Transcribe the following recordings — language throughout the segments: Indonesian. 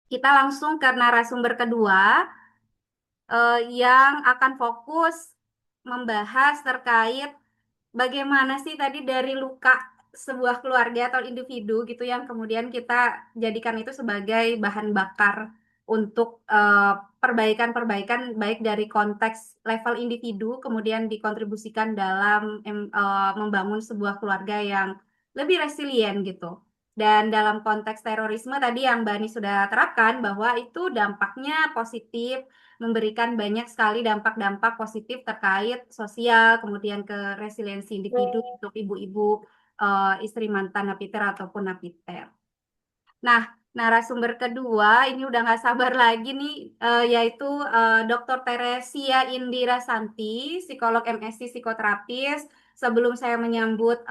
kita langsung ke narasumber kedua yang akan fokus membahas terkait bagaimana sih tadi dari luka sebuah keluarga atau individu gitu yang kemudian kita jadikan itu sebagai bahan bakar untuk perbaikan-perbaikan baik dari konteks level individu kemudian dikontribusikan dalam membangun sebuah keluarga yang lebih resilient gitu. Dan dalam konteks terorisme tadi yang Mbak Ani sudah terapkan bahwa itu dampaknya positif, memberikan banyak sekali dampak-dampak positif terkait sosial, kemudian ke resiliensi individu untuk ibu-ibu, istri mantan napiter ataupun napiter. Nah, narasumber kedua ini udah nggak sabar lagi nih, yaitu Dr. Teresia Indira Santi, psikolog MSc psikoterapis. Sebelum saya menyambut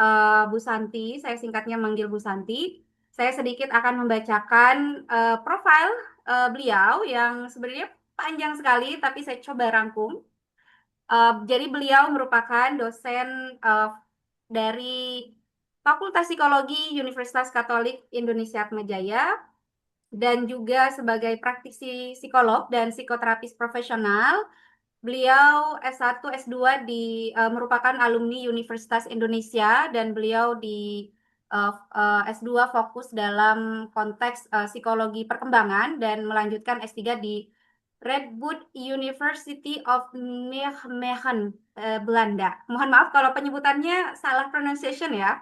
Bu Santi, saya singkatnya manggil Bu Santi. Saya sedikit akan membacakan profil beliau yang sebenarnya panjang sekali, tapi saya coba rangkum. Jadi beliau merupakan dosen dari Fakultas Psikologi Universitas Katolik Indonesia Atmajaya dan juga sebagai praktisi psikolog dan psikoterapis profesional. Beliau S1, S2 merupakan alumni Universitas Indonesia dan beliau di S2 fokus dalam konteks psikologi perkembangan dan melanjutkan S3 di Redwood University of Nijmegen, Belanda. Mohon maaf kalau penyebutannya salah pronunciation ya.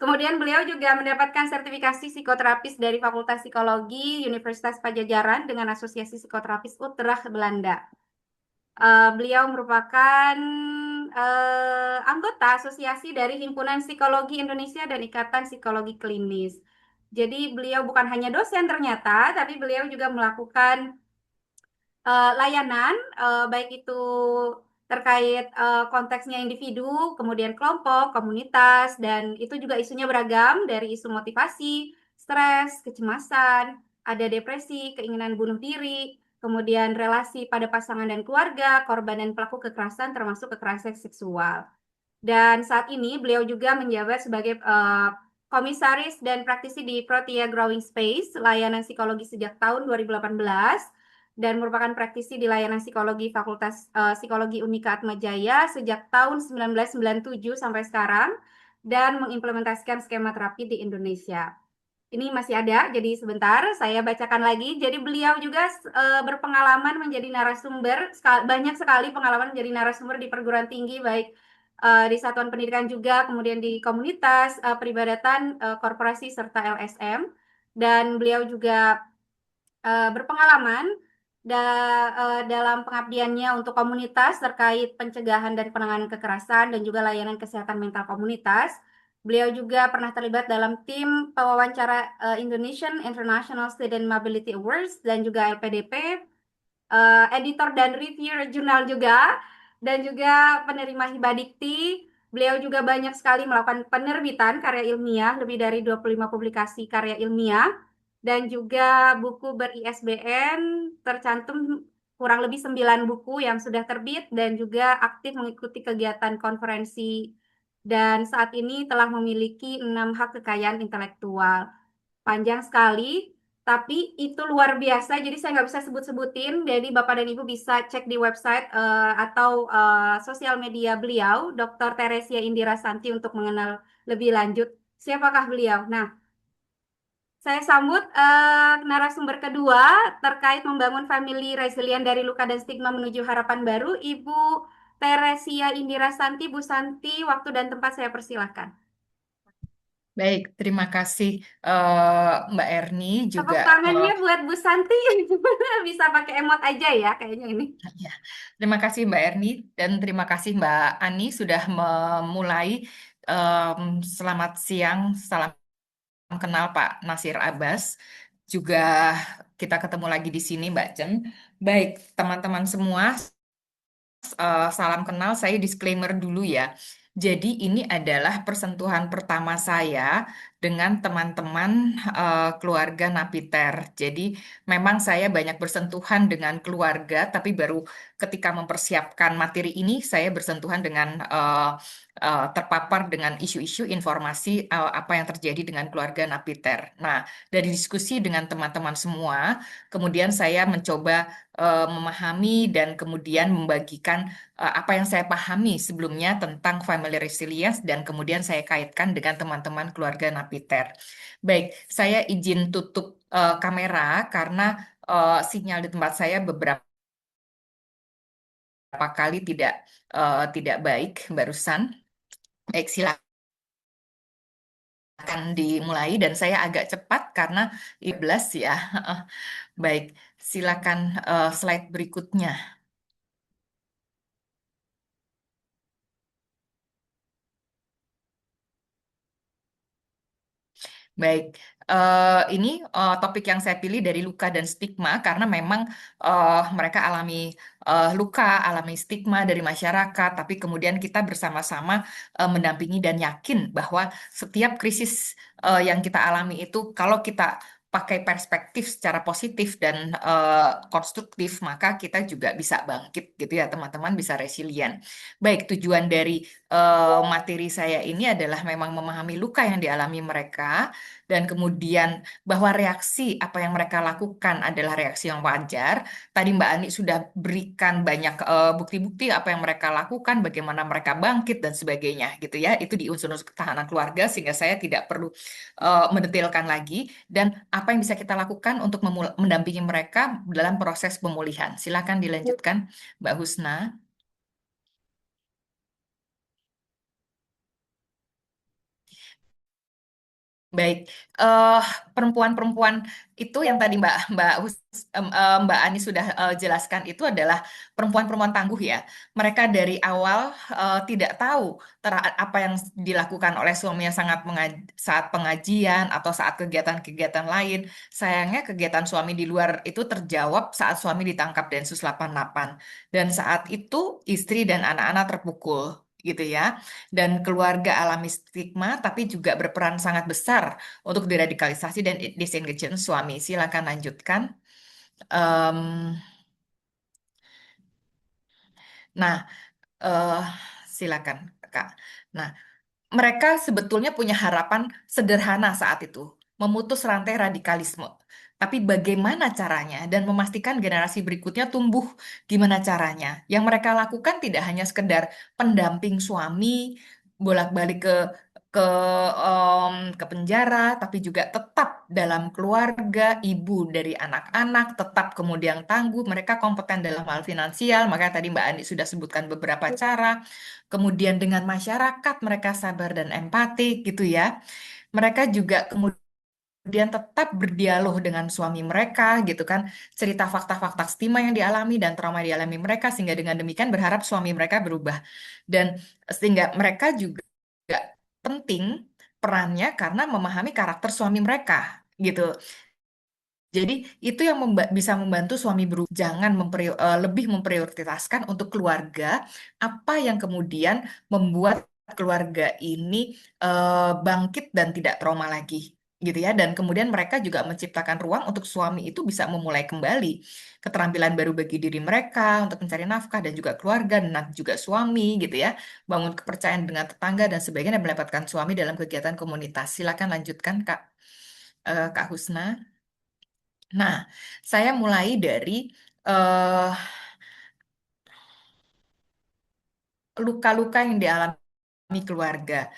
Kemudian beliau juga mendapatkan sertifikasi psikoterapis dari Fakultas Psikologi Universitas Pajajaran dengan Asosiasi Psikoterapis Utrecht, Belanda. Beliau merupakan anggota asosiasi dari Himpunan Psikologi Indonesia dan Ikatan Psikologi Klinis. Jadi beliau bukan hanya dosen ternyata, tapi beliau juga melakukan layanan, baik itu terkait konteksnya individu, kemudian kelompok, komunitas, dan itu juga isunya beragam dari isu motivasi, stres, kecemasan, ada depresi, keinginan bunuh diri, kemudian relasi pada pasangan dan keluarga, korban dan pelaku kekerasan termasuk kekerasan seksual. Dan saat ini beliau juga menjabat sebagai komisaris dan praktisi di Protea Growing Space, layanan psikologi sejak tahun 2018 dan merupakan praktisi di layanan psikologi Fakultas Psikologi Unika Atmajaya sejak tahun 1997 sampai sekarang dan mengimplementasikan skema terapi di Indonesia. Ini masih ada, jadi sebentar saya bacakan lagi. Jadi beliau juga berpengalaman menjadi narasumber, banyak sekali pengalaman menjadi narasumber di perguruan tinggi, baik di satuan pendidikan juga, kemudian di komunitas, peribadatan, korporasi, serta LSM. Dan beliau juga berpengalaman dalam pengabdiannya untuk komunitas terkait pencegahan dan penanganan kekerasan dan juga layanan kesehatan mental komunitas. Beliau juga pernah terlibat dalam tim pewawancara Indonesian International Student Mobility Awards dan juga LPDP, editor dan reviewer jurnal juga, dan juga penerima hibah dikti. Beliau juga banyak sekali melakukan penerbitan karya ilmiah, lebih dari 25 publikasi karya ilmiah, dan juga buku ber-ISBN tercantum kurang lebih 9 buku yang sudah terbit, dan juga aktif mengikuti kegiatan konferensi, dan saat ini telah memiliki 6 hak kekayaan intelektual. Panjang sekali, tapi itu luar biasa. Jadi saya nggak bisa sebut-sebutin. Jadi Bapak dan Ibu bisa cek di website atau sosial media beliau, Dr. Teresia Indira Santi, untuk mengenal lebih lanjut siapakah beliau. Nah, saya sambut narasumber kedua terkait membangun family resilient dari luka dan stigma menuju harapan baru, Ibu Teresia Indira Santi. Bu Santi, waktu dan tempat saya persilahkan. Baik, terima kasih Mbak Erni juga. Tepuk tangannya buat Bu Santi. Bisa pakai emot aja ya kayaknya ini. Ya, terima kasih Mbak Erni dan terima kasih Mbak Ani sudah memulai. Selamat siang, salam kenal Pak Nasir Abbas. Juga kita ketemu lagi di sini Mbak Jen. Baik, teman-teman semua, salam kenal. Saya disclaimer dulu ya. Jadi ini adalah persentuhan pertama saya dengan teman-teman keluarga Napiter. Jadi memang saya banyak bersentuhan dengan keluarga, tapi baru ketika mempersiapkan materi ini saya bersentuhan dengan terpapar dengan isu-isu informasi apa yang terjadi dengan keluarga Napiter. Nah, dari diskusi dengan teman-teman semua, kemudian saya mencoba memahami dan kemudian membagikan apa yang saya pahami sebelumnya tentang family resilience dan kemudian saya kaitkan dengan teman-teman keluarga Napiter. Baik, saya izin tutup kamera karena sinyal di tempat saya beberapa kali tidak baik barusan. Baik, silakan dimulai dan saya agak cepat karena 11 ya. Baik, silakan slide berikutnya. Baik, ini topik yang saya pilih dari luka dan stigma karena memang mereka alami luka, alami stigma dari masyarakat, tapi kemudian kita bersama-sama mendampingi dan yakin bahwa setiap krisis yang kita alami itu, kalau kita pakai perspektif secara positif dan konstruktif, maka kita juga bisa bangkit gitu ya, teman-teman, bisa resilient. Baik, tujuan dari materi saya ini adalah memang memahami luka yang dialami mereka dan kemudian bahwa reaksi apa yang mereka lakukan adalah reaksi yang wajar. Tadi Mbak Ani sudah berikan banyak bukti-bukti apa yang mereka lakukan, bagaimana mereka bangkit dan sebagainya gitu ya. Itu di unsur-unsur ketahanan keluarga sehingga saya tidak perlu mendetailkan lagi dan apa yang bisa kita lakukan untuk mendampingi mereka dalam proses pemulihan. Silakan dilanjutkan, Mbak Husna. Baik, eh perempuan-perempuan itu yang tadi Mbak Ani sudah jelaskan itu adalah perempuan-perempuan tangguh ya. Mereka dari awal tidak tahu apa yang dilakukan oleh suaminya saat pengajian atau saat kegiatan-kegiatan lain. Sayangnya kegiatan suami di luar itu terjawab saat suami ditangkap Densus 88 dan saat itu istri dan anak-anak terpukul gitu ya dan keluarga alami stigma, tapi juga berperan sangat besar untuk deradikalisasi dan disengagement suami. Silakan lanjutkan. Em, nah, eh, silakan, Kak. Nah, mereka sebetulnya punya harapan sederhana saat itu, memutus rantai radikalisme. Tapi bagaimana caranya dan memastikan generasi berikutnya tumbuh, gimana caranya? Yang mereka lakukan tidak hanya sekedar pendamping suami, bolak-balik ke ke penjara, tapi juga tetap dalam keluarga, ibu dari anak-anak, tetap kemudian tangguh, mereka kompeten dalam hal finansial, maka tadi Mbak Andi sudah sebutkan beberapa cara. Kemudian dengan masyarakat mereka sabar dan empati gitu ya. Mereka juga kemudian tetap berdialog dengan suami mereka gitu kan. Cerita fakta-fakta stigma yang dialami dan trauma yang dialami mereka sehingga dengan demikian berharap suami mereka berubah. Dan sehingga mereka juga penting perannya karena memahami karakter suami mereka gitu. Jadi itu yang bisa membantu suami berubah, jangan lebih memprioritaskan untuk keluarga apa yang kemudian membuat keluarga ini bangkit dan tidak trauma lagi, gitu ya. Dan kemudian mereka juga menciptakan ruang untuk suami itu bisa memulai kembali keterampilan baru bagi diri mereka untuk mencari nafkah dan juga keluarga dan nanti juga suami, gitu ya. Bangun kepercayaan dengan tetangga dan sebagainya dan mendapatkan suami dalam kegiatan komunitas. Silakan lanjutkan Kak Husna. Nah, saya mulai dari eh, luka-luka yang dialami keluarga.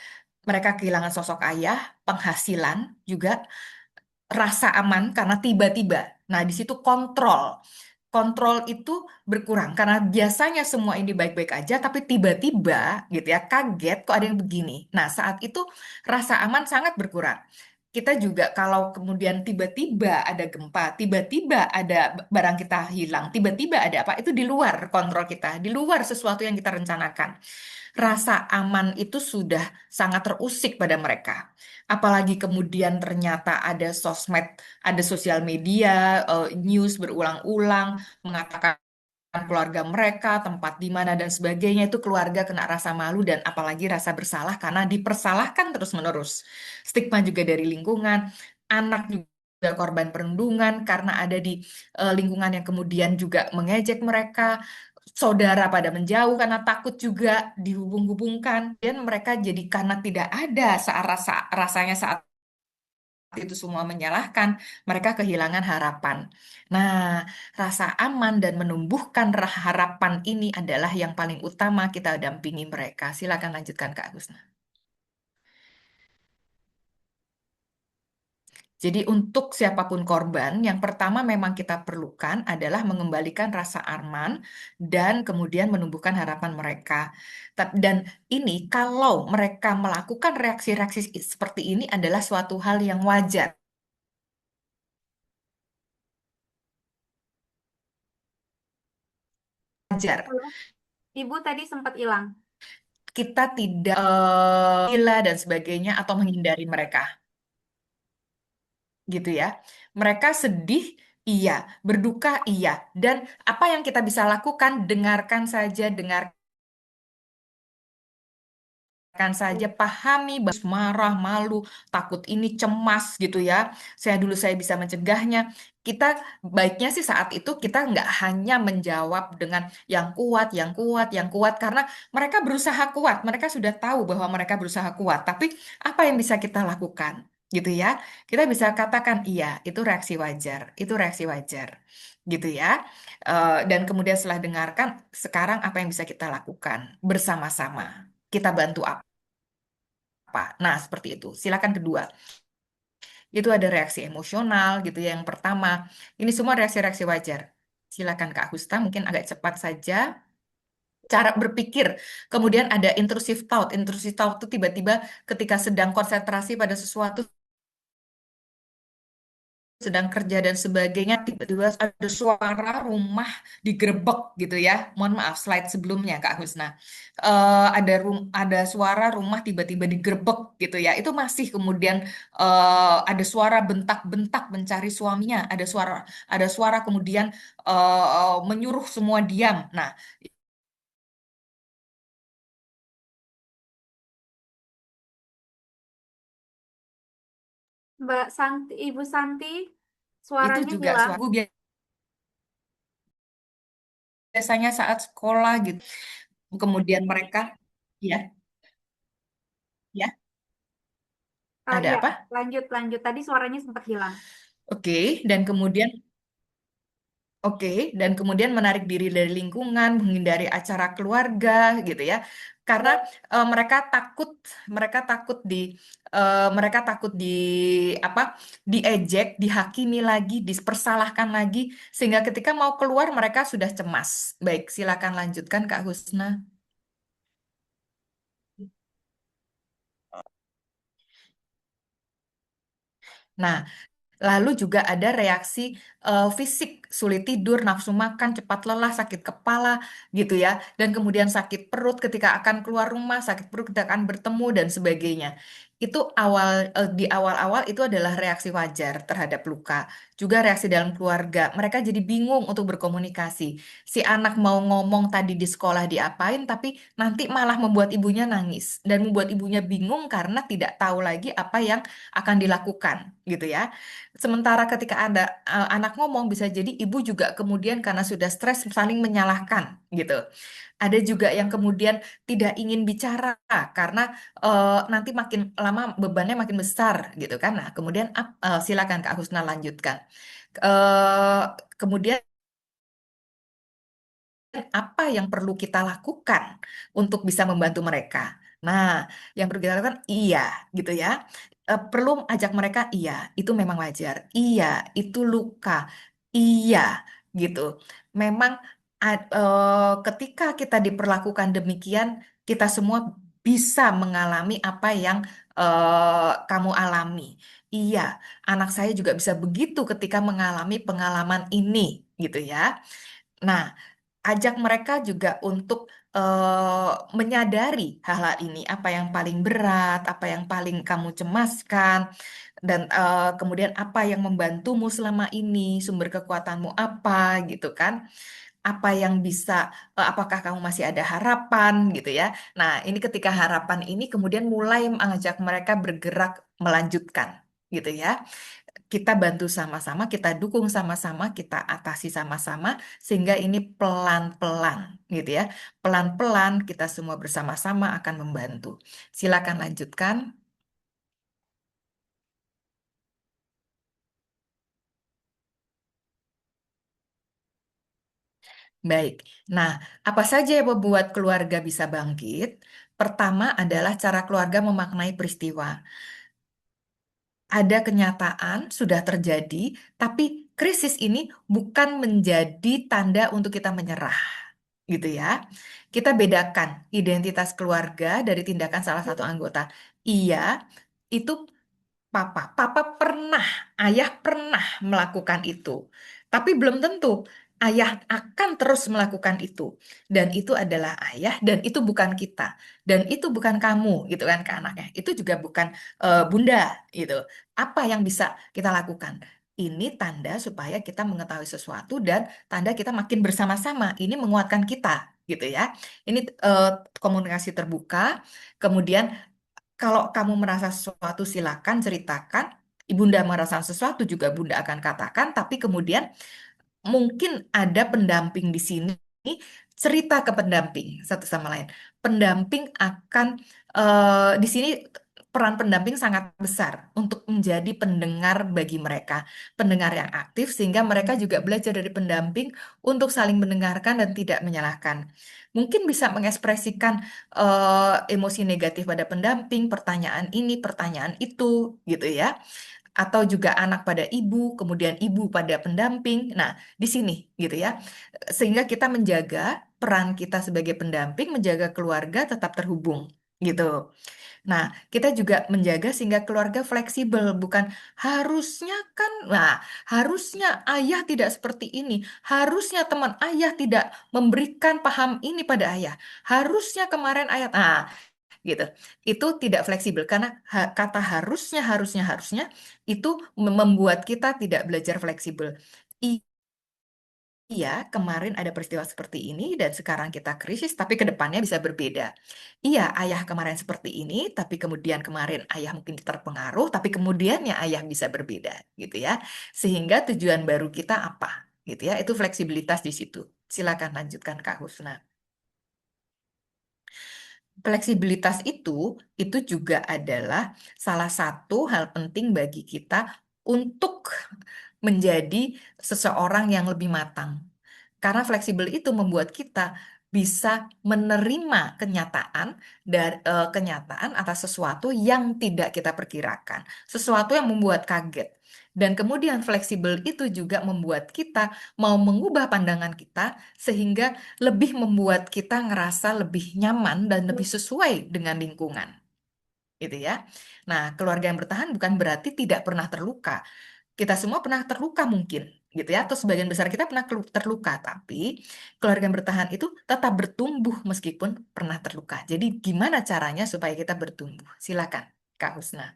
Mereka kehilangan sosok ayah, penghasilan, juga rasa aman karena tiba-tiba. Nah, di situ kontrol. Kontrol itu berkurang karena biasanya semua ini baik-baik aja, tapi tiba-tiba gitu ya, kaget kok ada yang begini. Nah, saat itu rasa aman sangat berkurang. Kita juga kalau kemudian tiba-tiba ada gempa, tiba-tiba ada barang kita hilang, tiba-tiba ada apa, itu di luar kontrol kita, di luar sesuatu yang kita rencanakan. Rasa aman itu sudah sangat terusik pada mereka. Apalagi kemudian ternyata ada sosmed, ada sosial media, news berulang-ulang mengatakan keluarga mereka, tempat di mana dan sebagainya itu keluarga kena rasa malu dan apalagi rasa bersalah karena dipersalahkan terus-menerus. Stigma juga dari lingkungan, anak juga korban perundungan karena ada di lingkungan yang kemudian juga mengejek mereka. saudara pada menjauh karena takut juga dihubung-hubungkan, dan mereka jadi karena tidak ada rasanya saat itu semua menyalahkan, mereka kehilangan harapan. Nah, rasa aman dan menumbuhkan harapan ini adalah yang paling utama kita dampingi mereka. Silakan lanjutkan Kak Husna. Jadi untuk siapapun korban, yang pertama memang kita perlukan adalah mengembalikan rasa aman dan kemudian menumbuhkan harapan mereka. Dan ini kalau mereka melakukan reaksi-reaksi seperti ini adalah suatu hal yang wajar. Wajar. Halo, Ibu tadi sempat hilang. Kita tidak gila dan sebagainya atau menghindari mereka, gitu ya. Mereka sedih, iya, berduka, iya, dan apa yang kita bisa lakukan, dengarkan saja, saja, pahami, marah, malu, takut ini, cemas gitu ya. Saya bisa mencegahnya. Kita baiknya sih saat itu kita nggak hanya menjawab dengan yang kuat, yang kuat, yang kuat, karena mereka berusaha kuat, mereka sudah tahu bahwa mereka berusaha kuat. Tapi apa yang bisa kita lakukan? Gitu ya. Kita bisa katakan iya, itu reaksi wajar, itu reaksi wajar. Gitu ya. Dan kemudian setelah dengarkan, sekarang apa yang bisa kita lakukan bersama-sama? Kita bantu apa. Nah, seperti itu. Silakan kedua. Itu ada reaksi emosional gitu ya. Yang pertama, ini semua reaksi-reaksi wajar. Silakan Kak Husta, mungkin agak cepat saja. Cara berpikir, kemudian ada intrusive thought. Intrusive thought itu tiba-tiba ketika sedang konsentrasi pada sesuatu, sedang kerja dan sebagainya, tiba-tiba ada suara rumah digerebek gitu ya. Mohon maaf, slide sebelumnya Kak Husna. Ada suara rumah tiba-tiba digerebek gitu ya. Itu masih kemudian ada suara bentak-bentak mencari suaminya. Ada suara kemudian menyuruh semua diam. Nah, Mbak Santi, Ibu Santi, itu suaranya juga hilang. suara biasanya saat sekolah gitu. Kemudian mereka, ya, ya, ada Iya, apa? lanjut, lanjut. Tadi suaranya sempat hilang. Oke, dan kemudian Oke, dan kemudian menarik diri dari lingkungan, menghindari acara keluarga, gitu ya, karena mereka takut, mereka takut mereka takut apa, diejek, dihakimi lagi, dipersalahkan lagi, sehingga ketika mau keluar mereka sudah cemas. Baik, silakan lanjutkan Kak Husna. Nah, lalu juga ada reaksi fisik, sulit tidur, nafsu makan, cepat lelah, sakit kepala, gitu ya. Dan kemudian sakit perut ketika akan keluar rumah, sakit perut ketika akan bertemu, dan sebagainya. Itu di awal-awal itu adalah reaksi wajar terhadap luka. Juga reaksi dalam keluarga. Mereka jadi bingung untuk berkomunikasi. Si anak mau ngomong tadi di sekolah diapain, tapi nanti malah membuat ibunya nangis. Dan membuat ibunya bingung karena tidak tahu lagi apa yang akan dilakukan, gitu ya. Sementara ketika ada anak ngomong bisa jadi ibu juga kemudian karena sudah stres saling menyalahkan gitu. Ada juga yang kemudian tidak ingin bicara karena nanti makin lama bebannya makin besar gitu kan. Nah, kemudian silakan Kak Husna lanjutkan. Eh, Kemudian apa yang perlu kita lakukan untuk bisa membantu mereka? Nah, yang perlu kita lakukan iya gitu ya. Perlu ajak mereka iya, itu memang wajar. Iya, itu luka. Iya, gitu. Memang ketika kita diperlakukan demikian, kita semua bisa mengalami apa yang kamu alami. Iya, anak saya juga bisa begitu ketika mengalami pengalaman ini, gitu ya. Nah, ajak mereka juga untuk menyadari hal-hal ini, apa yang paling berat, apa yang paling kamu cemaskan, dan kemudian apa yang membantumu selama ini, sumber kekuatanmu apa, gitu kan? Apa yang bisa, apakah kamu masih ada harapan, gitu ya? Nah, ini ketika harapan ini kemudian mulai mengajak mereka bergerak melanjutkan, gitu ya. kita bantu sama-sama, kita dukung sama-sama, kita atasi sama-sama, sehingga ini pelan-pelan, gitu ya. Pelan-pelan kita semua bersama-sama akan membantu. Silakan lanjutkan. Baik. Nah, apa saja yang membuat keluarga bisa bangkit? Pertama adalah cara keluarga memaknai peristiwa. Ada kenyataan sudah terjadi, tapi krisis ini bukan menjadi tanda untuk kita menyerah, gitu ya. Kita bedakan identitas keluarga dari tindakan salah satu anggota. Iya, itu papa pernah, ayah pernah melakukan itu. Tapi belum tentu ayah akan terus melakukan itu. Dan itu adalah ayah dan itu bukan kita. Dan itu bukan kamu gitu kan ke anaknya. Itu juga bukan bunda gitu. Apa yang bisa kita lakukan? Ini tanda supaya kita mengetahui sesuatu dan tanda kita makin bersama-sama. Ini menguatkan kita gitu ya. Ini komunikasi terbuka. Kemudian kalau kamu merasa sesuatu, silakan ceritakan. Ibunda merasa sesuatu juga Bunda akan katakan, tapi kemudian mungkin ada pendamping di sini, cerita ke pendamping satu sama lain. Pendamping akan di sini peran pendamping sangat besar untuk menjadi pendengar bagi mereka, pendengar yang aktif sehingga mereka juga belajar dari pendamping untuk saling mendengarkan dan tidak menyalahkan. Mungkin bisa mengekspresikan emosi negatif pada pendamping, pertanyaan ini, pertanyaan itu, gitu ya, atau juga anak pada ibu, kemudian ibu pada pendamping. Nah, di sini gitu ya. Sehingga kita menjaga peran kita sebagai pendamping, menjaga keluarga tetap terhubung gitu. Nah, kita juga menjaga sehingga keluarga fleksibel, bukan harusnya kan, nah, harusnya ayah tidak seperti ini, harusnya teman ayah tidak memberikan paham ini pada ayah, harusnya kemarin ayah, nah, gitu. Itu tidak fleksibel karena kata harusnya itu membuat kita tidak belajar fleksibel. Iya, kemarin ada peristiwa seperti ini dan sekarang kita krisis, tapi ke depannya bisa berbeda. Iya, ayah kemarin seperti ini, tapi kemudian kemarin ayah mungkin terpengaruh, tapi kemudiannya ayah bisa berbeda, gitu ya. Sehingga tujuan baru kita apa, gitu ya. Itu fleksibilitas di situ. Silakan lanjutkan Kak Husna. Fleksibilitas itu juga adalah salah satu hal penting bagi kita untuk menjadi seseorang yang lebih matang. Karena fleksibel itu membuat kita bisa menerima kenyataan atas sesuatu yang tidak kita perkirakan, sesuatu yang membuat kaget. Dan kemudian fleksibel itu juga membuat kita mau mengubah pandangan kita sehingga lebih membuat kita ngerasa lebih nyaman dan lebih sesuai dengan lingkungan, gitu ya. Nah, keluarga yang bertahan bukan berarti tidak pernah terluka. Kita semua pernah terluka mungkin, gitu ya. Atau sebagian besar kita pernah terluka, tapi keluarga yang bertahan itu tetap bertumbuh meskipun pernah terluka. Jadi gimana caranya supaya kita bertumbuh? Silakan, Kak Husna.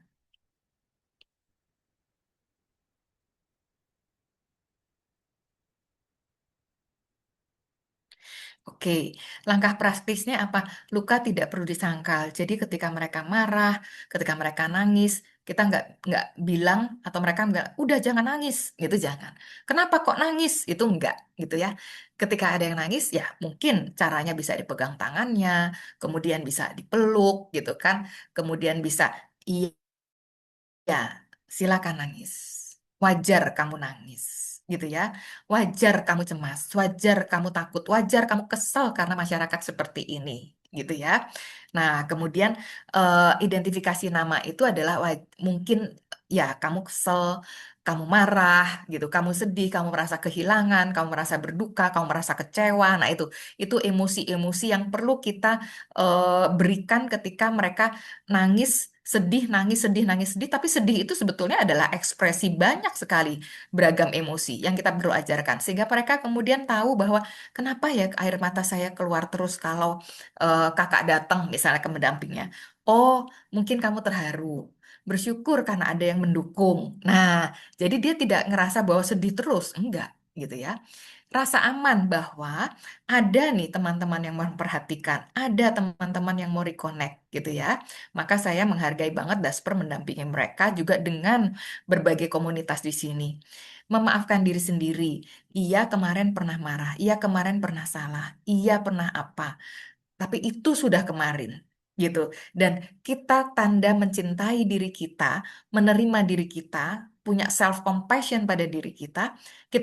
Oke, langkah praktisnya apa? Luka tidak perlu disangkal. Jadi ketika mereka marah, ketika mereka nangis, kita nggak bilang atau mereka nggak, udah jangan nangis, gitu jangan. Kenapa kok nangis? Itu enggak, gitu ya. Ketika ada yang nangis, ya mungkin caranya bisa dipegang tangannya, kemudian bisa dipeluk, gitu kan. Kemudian bisa, iya, ya, silakan nangis. Wajar kamu nangis, gitu ya. Wajar kamu cemas, wajar kamu takut, wajar kamu kesal karena masyarakat seperti ini, gitu ya. Nah, kemudian identifikasi nama itu adalah mungkin ya kamu kesel, kamu marah, gitu, kamu sedih, kamu merasa kehilangan, kamu merasa berduka, kamu merasa kecewa. Nah, itu emosi-emosi yang perlu kita berikan ketika mereka nangis, sedih, nangis, sedih, nangis, sedih. Tapi sedih itu sebetulnya adalah ekspresi banyak sekali beragam emosi yang kita perlu ajarkan. Sehingga mereka kemudian tahu bahwa kenapa ya air mata saya keluar terus kalau kakak datang misalnya ke mendampingnya. Oh, mungkin kamu terharu. Bersyukur karena ada yang mendukung. Nah, jadi dia tidak ngerasa bahwa sedih terus. Enggak, gitu ya. rasa aman bahwa ada nih teman-teman yang memperhatikan, ada teman-teman yang mau reconnect gitu ya. Maka saya menghargai banget Dasper mendampingi mereka juga dengan berbagai komunitas di sini. Memaafkan diri sendiri. Iya kemarin pernah marah, iya kemarin pernah salah, iya pernah apa. Tapi itu sudah kemarin, gitu. Dan kita tanda mencintai diri kita, menerima diri kita, punya self compassion pada diri kita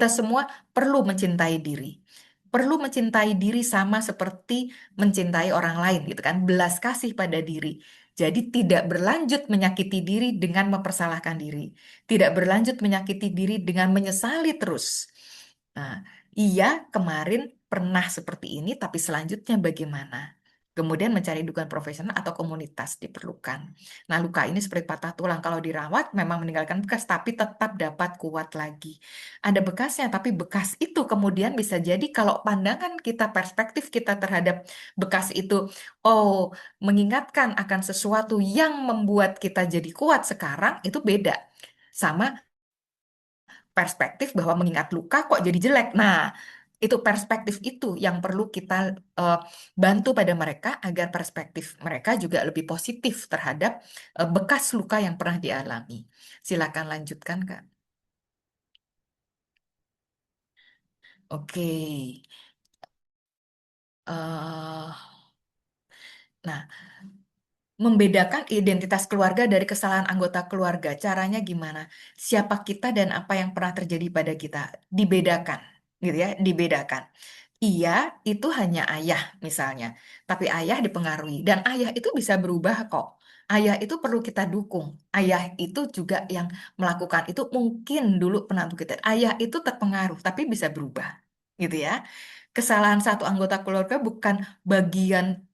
semua perlu mencintai diri. Perlu mencintai diri sama seperti mencintai orang lain, gitu kan? Belas kasih pada diri. Jadi tidak berlanjut menyakiti diri dengan mempersalahkan diri. Tidak berlanjut menyakiti diri dengan menyesali terus. Nah, iya, kemarin pernah seperti ini, tapi selanjutnya bagaimana? Kemudian mencari dukungan profesional atau komunitas diperlukan. Nah, luka ini seperti patah tulang. Kalau dirawat, memang meninggalkan bekas, tapi tetap dapat kuat lagi. Ada bekasnya, tapi bekas itu kemudian bisa jadi kalau pandangan kita, perspektif kita terhadap bekas itu, oh, mengingatkan akan sesuatu yang membuat kita jadi kuat sekarang, itu beda. Sama perspektif bahwa mengingat luka kok jadi jelek. Nah, itu perspektif itu yang perlu kita eh, bantu pada mereka agar perspektif mereka juga lebih positif terhadap bekas luka yang pernah dialami. Silakan lanjutkan, Kak. Oke. eh nah, membedakan identitas keluarga dari kesalahan anggota keluarga. Caranya gimana? Siapa kita dan apa yang pernah terjadi pada kita dibedakan, gitu ya, dibedakan. Iya, itu hanya ayah misalnya, tapi ayah dipengaruhi dan ayah itu bisa berubah kok. Ayah itu perlu kita dukung. Ayah itu juga yang melakukan itu mungkin dulu penantu kita. Ayah itu terpengaruh tapi bisa berubah, gitu ya. Kesalahan satu anggota keluarga bukan bagian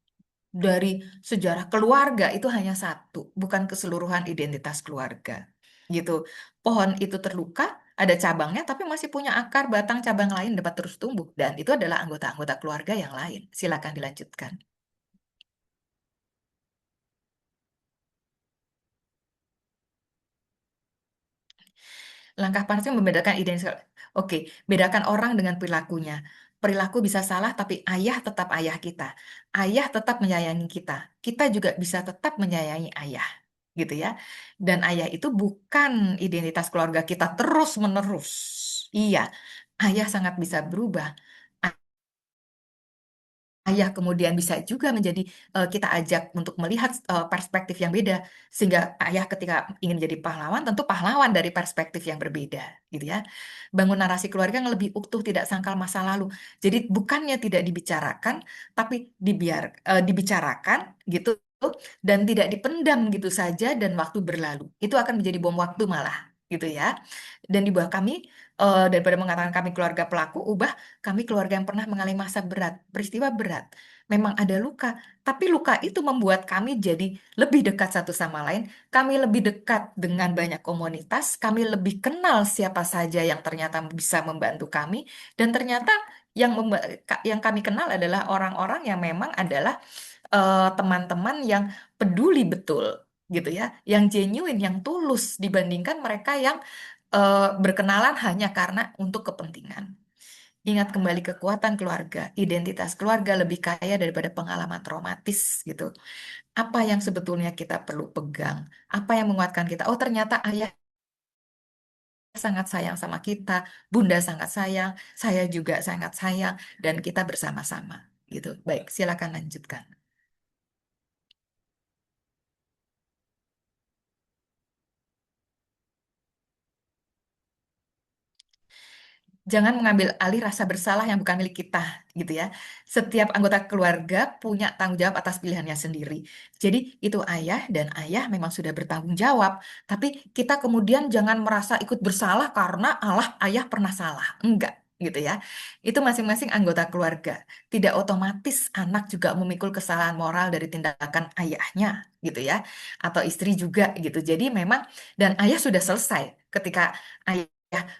dari sejarah keluarga, itu hanya satu, bukan keseluruhan identitas keluarga. Gitu. Pohon itu terluka, ada cabangnya, tapi masih punya akar, batang, cabang lain dapat terus tumbuh. Dan itu adalah anggota-anggota keluarga yang lain. Silakan dilanjutkan. Langkah panas membedakan identitas. Oke, bedakan orang dengan perilakunya. Perilaku bisa salah, tapi ayah tetap ayah kita. Ayah tetap menyayangi kita. Kita juga bisa tetap menyayangi ayah. Gitu ya. Dan ayah itu bukan identitas keluarga kita terus-menerus. Iya, ayah sangat bisa berubah. Ayah kemudian bisa juga menjadi kita ajak untuk melihat perspektif yang beda sehingga ayah ketika ingin menjadi pahlawan tentu pahlawan dari perspektif yang berbeda gitu ya. Bangun narasi keluarga yang lebih utuh tidak sangkal masa lalu. Jadi bukannya tidak dibicarakan tapi dibicarakan gitu dan tidak dipendam gitu saja dan waktu berlalu. Itu akan menjadi bom waktu malah gitu ya. Dan di bawah kami daripada mengatakan kami keluarga pelaku, ubah kami keluarga yang pernah mengalami masa berat, peristiwa berat. Memang ada luka, tapi luka itu membuat kami jadi lebih dekat satu sama lain. Kami lebih dekat dengan banyak komunitas, kami lebih kenal siapa saja yang ternyata bisa membantu kami, dan ternyata yang kami kenal adalah orang-orang yang memang adalah teman-teman yang peduli betul, gitu ya, yang genuine, yang tulus dibandingkan mereka yang berkenalan hanya karena untuk kepentingan. Ingat kembali kekuatan keluarga, identitas keluarga lebih kaya daripada pengalaman traumatis gitu. Apa yang sebetulnya kita perlu pegang? Apa yang menguatkan kita? Oh, ternyata ayah sangat sayang sama kita, bunda sangat sayang, saya juga sangat sayang, dan kita bersama-sama gitu. Baik, silakan lanjutkan. Jangan mengambil alih rasa bersalah yang bukan milik kita, gitu ya. Setiap anggota keluarga punya tanggung jawab atas pilihannya sendiri. Jadi itu ayah dan ayah memang sudah bertanggung jawab. Tapi kita kemudian jangan merasa ikut bersalah karena Allah ayah pernah salah. Enggak, gitu ya. Itu masing-masing anggota keluarga. Tidak otomatis anak juga memikul kesalahan moral dari tindakan ayahnya, gitu ya. Atau istri juga, gitu. Jadi memang, dan ayah sudah selesai ketika ayah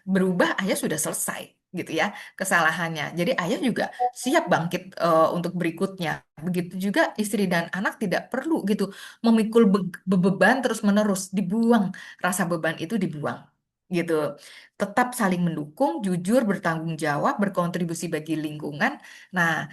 berubah, ayah sudah selesai gitu ya kesalahannya. Jadi ayah juga siap bangkit untuk berikutnya. Begitu juga istri dan anak tidak perlu gitu memikul beban terus-menerus, dibuang rasa beban itu dibuang gitu. tetap saling mendukung, jujur, bertanggung jawab, berkontribusi bagi lingkungan. Nah,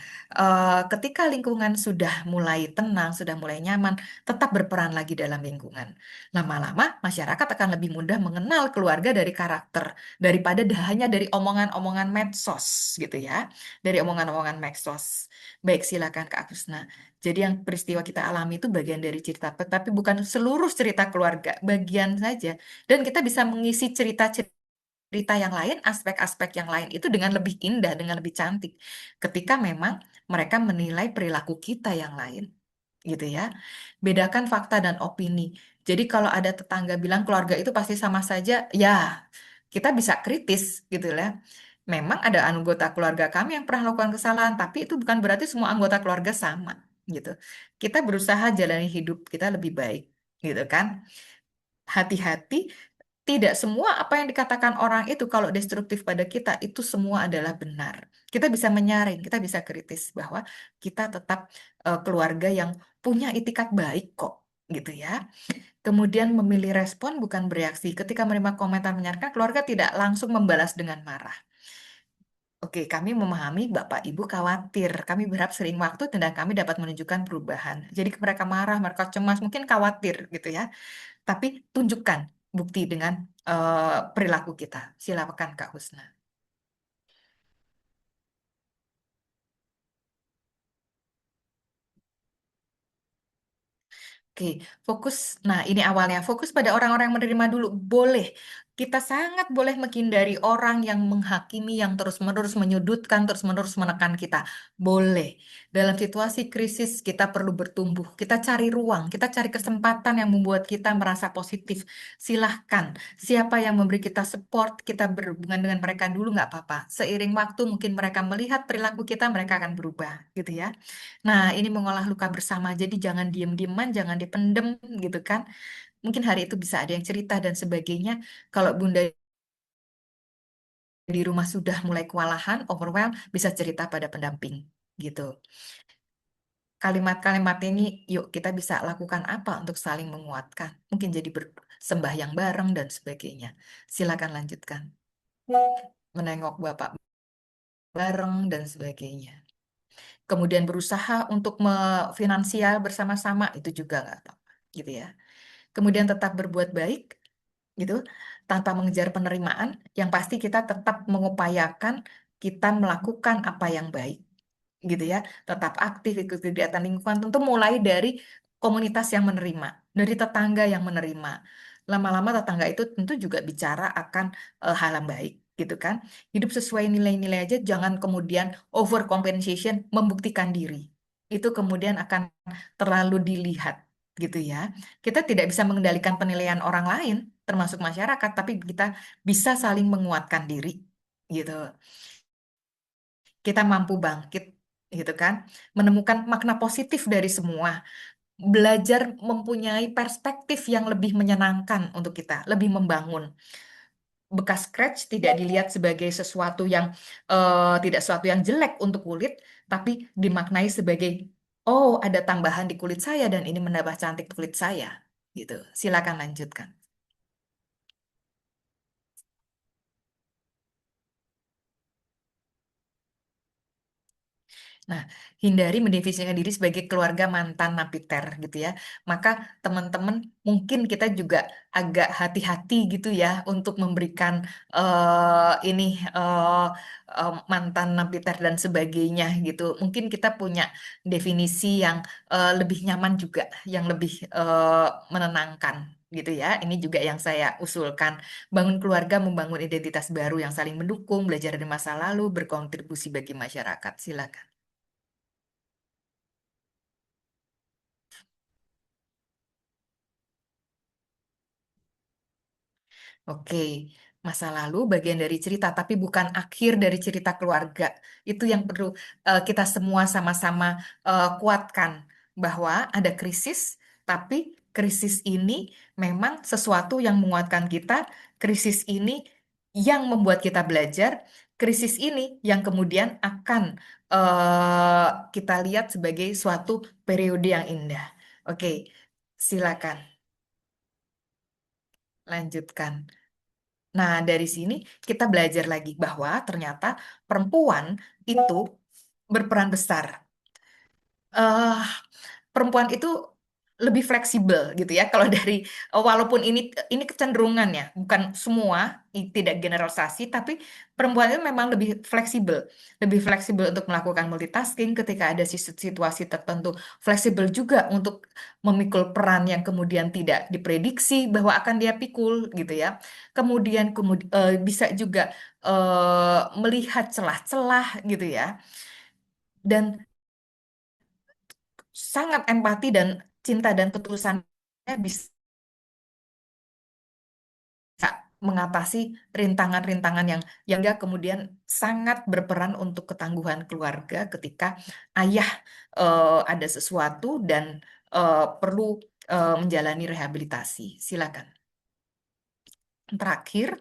ketika lingkungan sudah mulai tenang, sudah mulai nyaman, tetap berperan lagi dalam lingkungan. Lama-lama, masyarakat akan lebih mudah mengenal keluarga dari karakter daripada hanya dari omongan-omongan medsos, gitu ya. Dari omongan-omongan medsos. Baik, silakan Kak Krishna. Jadi yang peristiwa kita alami itu bagian dari cerita, tapi bukan seluruh cerita keluarga, bagian saja. Dan kita bisa mengisi cerita yang lain, aspek-aspek yang lain itu dengan lebih indah, dengan lebih cantik. Ketika memang mereka menilai perilaku kita yang lain, gitu ya. Bedakan fakta dan opini. Jadi kalau ada tetangga bilang keluarga itu pasti sama saja, ya kita bisa kritis gitu ya. Memang ada anggota keluarga kami yang pernah melakukan kesalahan, tapi itu bukan berarti semua anggota keluarga sama, gitu. Kita berusaha jalani hidup kita lebih baik, gitu kan. Hati-hati, tidak semua apa yang dikatakan orang itu kalau destruktif pada kita itu semua adalah benar. Kita bisa menyaring, kita bisa kritis bahwa kita tetap keluarga yang punya itikat baik kok, gitu ya. Kemudian memilih respon bukan bereaksi. Ketika menerima komentar menyenangkan, keluarga tidak langsung membalas dengan marah. Oke, kami memahami Bapak Ibu khawatir. Kami berharap sering waktu dan kami dapat menunjukkan perubahan. Jadi mereka marah, mereka cemas, mungkin khawatir gitu ya. Tapi tunjukkan bukti dengan perilaku kita. Silakan Kak Husna. Oke, fokus. Nah, ini awalnya fokus pada orang-orang yang menerima dulu. Boleh. Kita sangat boleh menghindari orang yang menghakimi, yang terus-menerus menyudutkan, terus-menerus menekan kita. Boleh. Dalam situasi krisis, kita perlu bertumbuh. Kita cari ruang, kita cari kesempatan yang membuat kita merasa positif. Silahkan. Siapa yang memberi kita support, kita berhubungan dengan mereka dulu, nggak apa-apa. Seiring waktu, mungkin mereka melihat perilaku kita, mereka akan berubah. Gitu ya. Nah, ini mengolah luka bersama, jadi jangan diem-dieman, jangan dipendem gitu kan. Mungkin hari itu bisa ada yang cerita dan sebagainya. Kalau Bunda di rumah sudah mulai kewalahan, overwhelmed, bisa cerita pada pendamping gitu. Kalimat-kalimat ini, yuk kita bisa lakukan apa untuk saling menguatkan. Mungkin jadi sembahyang bareng dan sebagainya. Silakan lanjutkan. Menengok Bapak bareng dan sebagainya. Kemudian berusaha untuk finansial bersama-sama, itu juga nggak apa-apa gitu ya. Kemudian tetap berbuat baik gitu tanpa mengejar penerimaan, yang pasti kita tetap mengupayakan kita melakukan apa yang baik gitu ya, tetap aktif ikut kegiatan lingkungan, tentu mulai dari komunitas yang menerima, dari tetangga yang menerima. Lama-lama tetangga itu tentu juga bicara akan hal yang baik gitu kan. Hidup sesuai nilai-nilai aja, jangan kemudian over compensation, membuktikan diri. Itu kemudian akan terlalu dilihat gitu ya. Kita tidak bisa mengendalikan penilaian orang lain, termasuk masyarakat, tapi kita bisa saling menguatkan diri gitu. Kita mampu bangkit gitu kan, menemukan makna positif dari semua, belajar mempunyai perspektif yang lebih menyenangkan untuk kita, lebih membangun. Bekas scratch tidak dilihat sebagai sesuatu yang tidak sesuatu yang jelek untuk kulit, tapi dimaknai sebagai oh ada tambahan di kulit saya dan ini menambah cantik kulit saya gitu. Silakan lanjutkan. Nah, hindari mendefinisikan diri sebagai keluarga mantan napiter gitu ya. Maka teman-teman mungkin kita juga agak hati-hati gitu ya untuk memberikan ini mantan napiter dan sebagainya gitu. Mungkin kita punya definisi yang lebih nyaman juga, yang lebih menenangkan gitu ya. Ini juga yang saya usulkan. Bangun keluarga, membangun identitas baru yang saling mendukung, belajar dari masa lalu, berkontribusi bagi masyarakat. Silakan. Oke, masa lalu bagian dari cerita, tapi bukan akhir dari cerita keluarga. Itu yang perlu kita semua sama-sama kuatkan bahwa ada krisis, tapi krisis ini memang sesuatu yang menguatkan kita. Krisis ini yang membuat kita belajar. Krisis ini yang kemudian akan kita lihat sebagai suatu periode yang indah. Oke, silakan lanjutkan. Nah, dari sini kita belajar lagi bahwa ternyata perempuan itu berperan besar. eh Perempuan itu lebih fleksibel gitu ya. Kalau dari walaupun ini kecenderungan ya, bukan semua, tidak generalisasi, tapi perempuan itu memang lebih fleksibel untuk melakukan multitasking ketika ada situasi tertentu, fleksibel juga untuk memikul peran yang kemudian tidak diprediksi bahwa akan dia pikul gitu ya. Kemudian bisa juga melihat celah-celah gitu ya. Dan sangat empati dan cinta dan ketulusannya bisa mengatasi rintangan-rintangan yang dia kemudian sangat berperan untuk ketangguhan keluarga ketika ayah ada sesuatu dan perlu menjalani rehabilitasi. Silakan. Terakhir,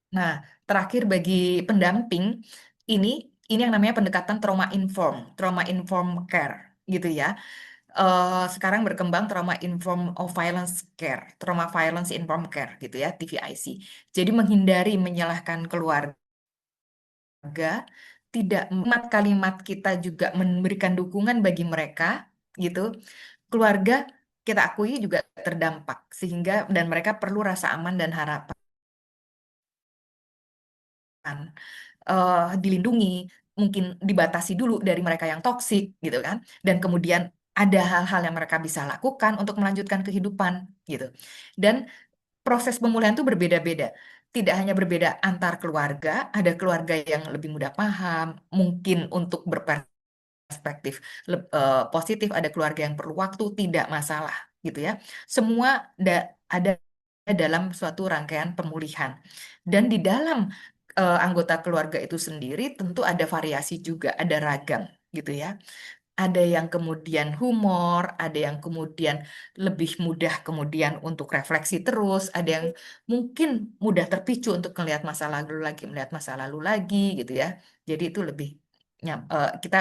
nah, terakhir bagi pendamping ini ini yang namanya pendekatan trauma inform care gitu ya. Sekarang berkembang trauma inform of violence care, trauma violence informed care gitu ya, TVIC. Jadi menghindari menyalahkan keluarga, tidak kalimat kita juga memberikan dukungan bagi mereka gitu. Keluarga kita akui juga terdampak sehingga dan mereka perlu rasa aman dan harapan. Dilindungi, mungkin dibatasi dulu dari mereka yang toksik gitu kan, dan kemudian ada hal-hal yang mereka bisa lakukan untuk melanjutkan kehidupan gitu. Dan proses pemulihan itu berbeda-beda. Tidak hanya berbeda antar keluarga, ada keluarga yang lebih mudah paham, mungkin untuk berperspektif positif, ada keluarga yang perlu waktu, tidak masalah gitu ya. Semua ada dalam suatu rangkaian pemulihan. Dan di dalam anggota keluarga itu sendiri tentu ada variasi juga, ada ragam gitu ya. Ada yang kemudian humor, ada yang kemudian lebih mudah kemudian untuk refleksi terus, ada yang mungkin mudah terpicu untuk melihat masa lalu lagi, gitu ya. Jadi itu lebih kita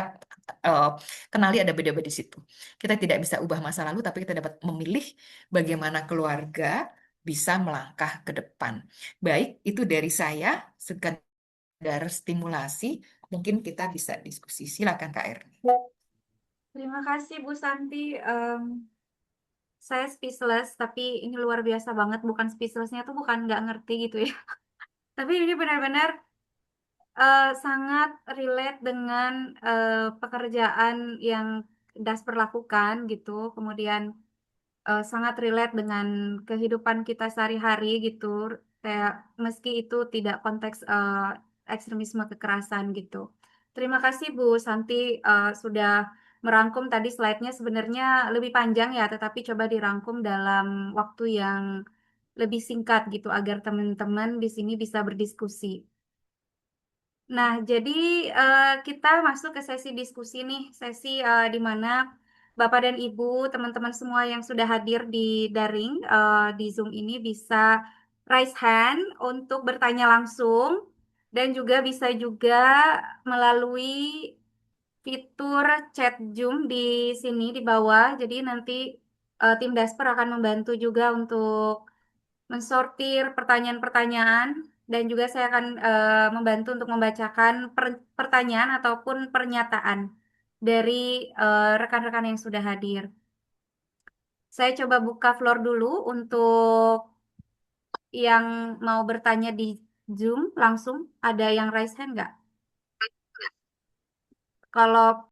eh, kenali ada beda-beda di situ. Kita tidak bisa ubah masa lalu, tapi kita dapat memilih bagaimana keluarga bisa melangkah ke depan. Baik, itu dari saya sekedar stimulasi. Mungkin kita bisa diskusi. Silakan Kak Erni. Terima kasih Bu Santi. Saya speechless, tapi ini luar biasa banget. Bukan speechlessnya tuh bukan nggak ngerti gitu ya. Tapi ini benar-benar sangat relate dengan pekerjaan yang Dasper lakukan gitu. Kemudian sangat relate dengan kehidupan kita sehari-hari gitu. Kayak meski itu tidak konteks ekstremisme kekerasan gitu. Terima kasih Bu Santi sudah merangkum tadi slide-nya sebenarnya lebih panjang ya, tetapi coba dirangkum dalam waktu yang lebih singkat gitu agar teman-teman di sini bisa berdiskusi. Nah, jadi kita masuk ke sesi diskusi nih, sesi di mana Bapak dan Ibu, teman-teman semua yang sudah hadir di daring di Zoom ini bisa raise hand untuk bertanya langsung dan juga bisa juga melalui fitur chat Zoom di sini di bawah. Jadi nanti tim Dasper akan membantu juga untuk mensortir pertanyaan-pertanyaan dan juga saya akan membantu untuk membacakan pertanyaan ataupun pernyataan dari rekan-rekan yang sudah hadir. Saya coba buka floor dulu untuk yang mau bertanya di Zoom langsung. Ada yang raise hand nggak? Kalau